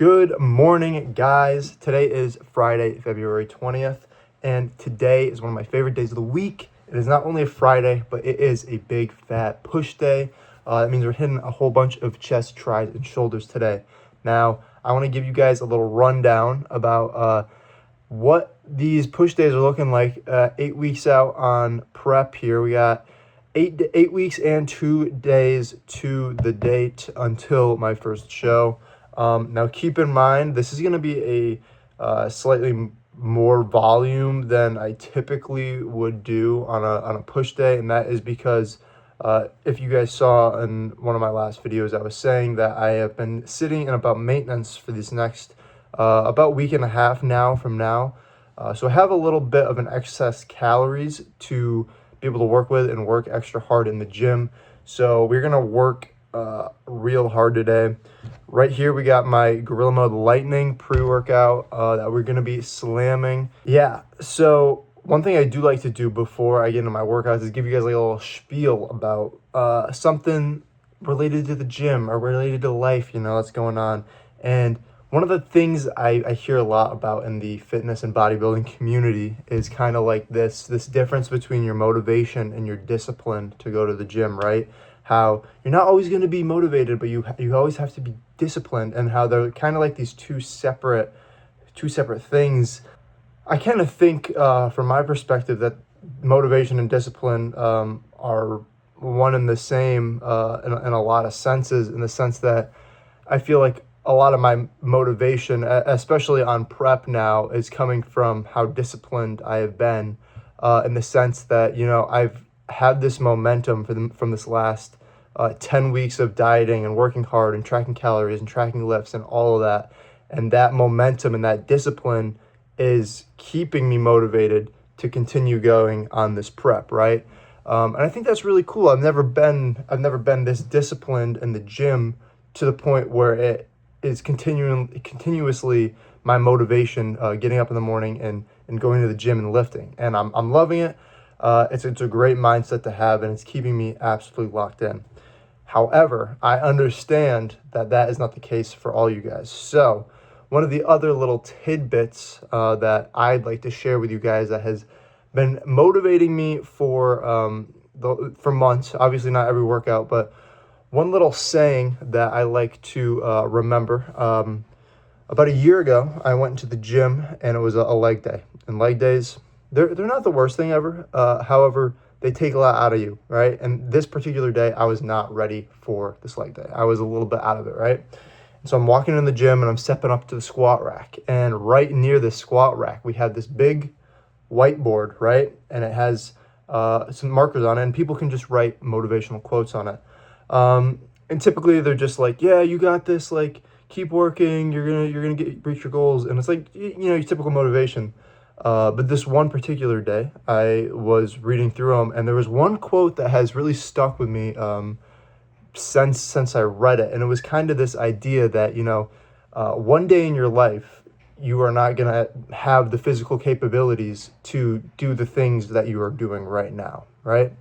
Good morning, guys. Today is Friday, February 20th, and today is one of my favorite days of the week. It is not only a Friday, but it is a big fat push day. That means we're hitting a whole bunch of chest, tris, and shoulders today. Now, I want to give you guys a little rundown about what these push days are looking like 8 weeks out on prep here. We got 8 weeks and 2 days to the date until my first show. Now, keep in mind, this is going to be a slightly more volume than I typically would do on a push day, and that is because if you guys saw in one of my last videos, I was saying that I have been sitting in about maintenance for this next about week and a half now from now. So I have a little bit of an excess calories to be able to work with and work extra hard in the gym. So we're going to work real hard today. Right here, we got my Gorilla Mode Lightning pre-workout that we're going to be slamming. Yeah, so one thing I do like to do before I get into my workouts is give you guys like a little spiel about something related to the gym or related to life, that's going on. And one of the things I hear a lot about in the fitness and bodybuilding community is kind of like this difference between your motivation and your discipline to go to the gym, right? How you're not always going to be motivated, but you always have to be disciplined, and how they're kind of like these two separate things. I kind of think, from my perspective, that motivation and discipline are one and the same in a lot of senses, in the sense that I feel like a lot of my motivation, especially on prep now, is coming from how disciplined I have been, in the sense that, I've had this momentum from this last 10 weeks of dieting and working hard and tracking calories and tracking lifts and all of that. And that momentum and that discipline is keeping me motivated to continue going on this prep, right? And I think that's really cool. I've never been this disciplined in the gym to the point where it is continuously my motivation, getting up in the morning and going to the gym and lifting. And I'm loving it. It's a great mindset to have, and it's keeping me absolutely locked in. However, I understand that is not the case for all you guys. So one of the other little tidbits that I'd like to share with you guys that has been motivating me for months, obviously not every workout, but one little saying that I like to remember. About a year ago, I went into the gym, and it was a leg day. And leg days, they're not the worst thing ever. However, they take a lot out of you, right? And this particular day, I was not ready for this leg day. I was a little bit out of it, right? And so I'm walking in the gym, and I'm stepping up to the squat rack. And right near the squat rack, we have this big whiteboard, right? And it has some markers on it, and people can just write motivational quotes on it. And typically they're just like, yeah, you got this, like, keep working, you're gonna reach your goals. And it's like, your typical motivation. But this one particular day, I was reading through them, and there was one quote that has really stuck with me since I read it. And it was kind of this idea that, one day in your life, you are not going to have the physical capabilities to do the things that you are doing right now, right?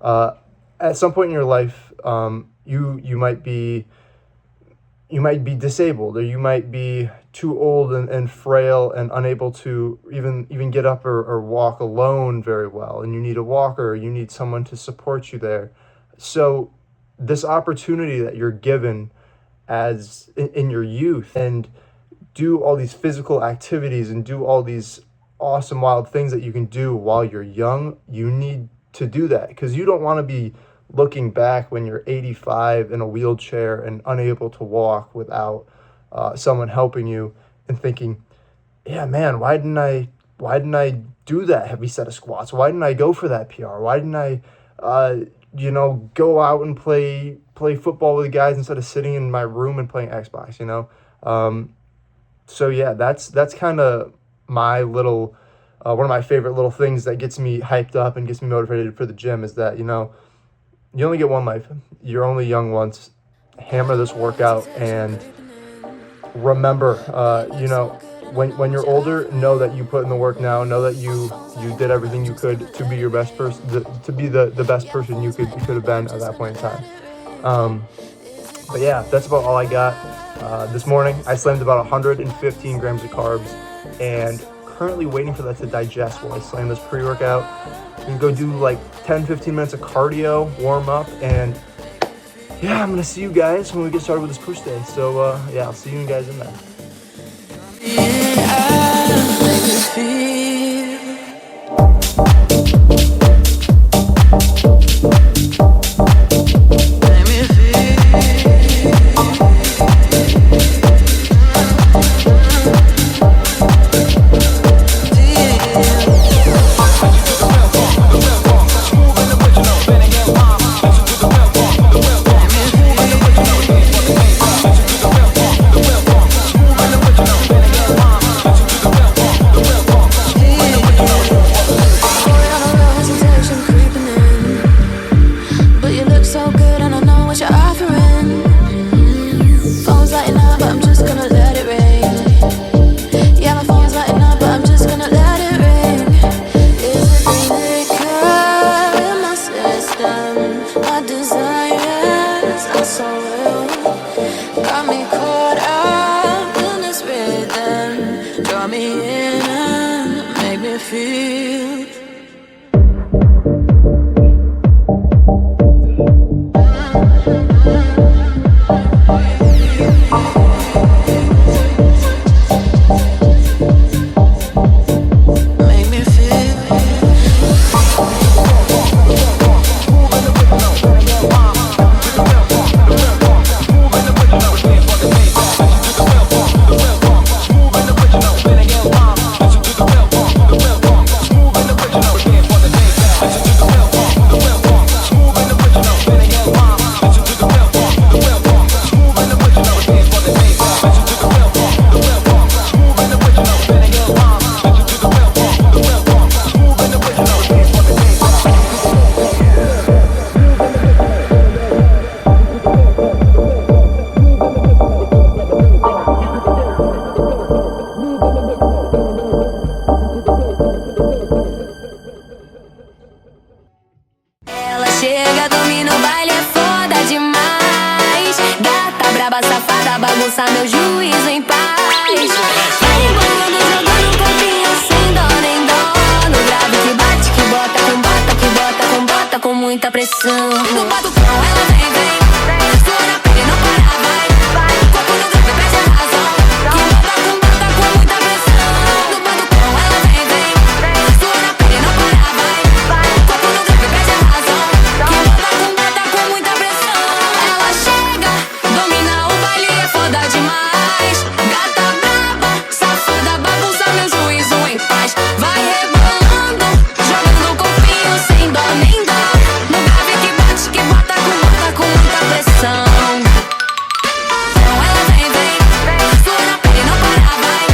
At some point in your life, you might be disabled, or you might be too old and frail and unable to even get up or walk alone very well, and you need a walker, you need someone to support you there. So this opportunity that you're given as in your youth, and do all these physical activities and do all these awesome wild things that you can do while you're young, you need to do that, because you don't want to be looking back when you're 85 in a wheelchair and unable to walk without someone helping you, and thinking, yeah, man, why didn't I do that heavy set of squats? Why didn't I go for that PR? Why didn't I go out and play football with the guys instead of sitting in my room and playing Xbox, So yeah, that's kind of my little one of my favorite little things that gets me hyped up and gets me motivated for the gym, is that, you only get one life. You're only young once. Hammer this workout, and remember, when you're older, know that you put in the work now. Know that you did everything you could to be your best person, to be the best person you could have been at that point in time. But yeah, that's about all I got. This morning, I slammed about 115 grams of carbs, and currently waiting for that to digest while I slam this pre-workout. And go do like 10-15 minutes of cardio, warm up, and yeah, I'm gonna see you guys when we get started with this push day. So yeah, I'll see you guys in there. Bagunçar meu juízo em paz. Vai rebolando, jogando corpinho sem dó nem dó. No grave que bate, que bota com bota, que bota com bota com muita pressão. No batucão ela vem, vem. Sua na pele não para, vai. Corpo no grave perde a razão. Que bota com muita pressão. No batucão ela vem, vem. Sua na pele não para, vai. Corpo no grave perde a razão. Que bota com muita pressão. Ela chega, domina o baile, é foda demais. Gata braba, safada, bagunça meu juízo em paz. Vai rebolando, jogando o corpinho sem dó nem dó. No grave que bate, que bota com muita pressão. Então ela vem, vem. Sua na pele não para, vai.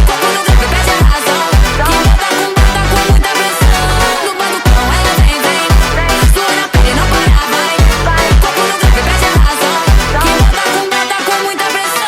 Corpo no grave perde a razão. Que bota com muita pressão. No batucão ela vem, vem. Sua na pele não para, vai. Corpo no grave perde a razão. Que bota com muita pressão.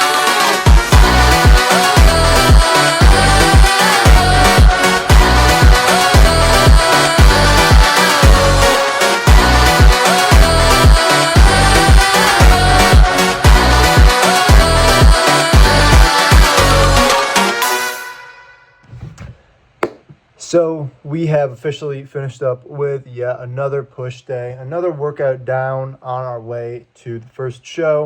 So we have officially finished up with yet another push day, another workout down on our way to the first show.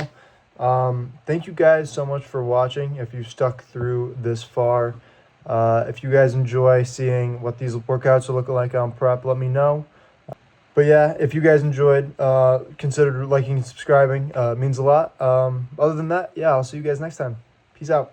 Thank you guys so much for watching. If you stuck through this far, if you guys enjoy seeing what these workouts are looking like on prep, let me know. But yeah, if you guys enjoyed, consider liking and subscribing. It means a lot. Other than that, yeah, I'll see you guys next time. Peace out.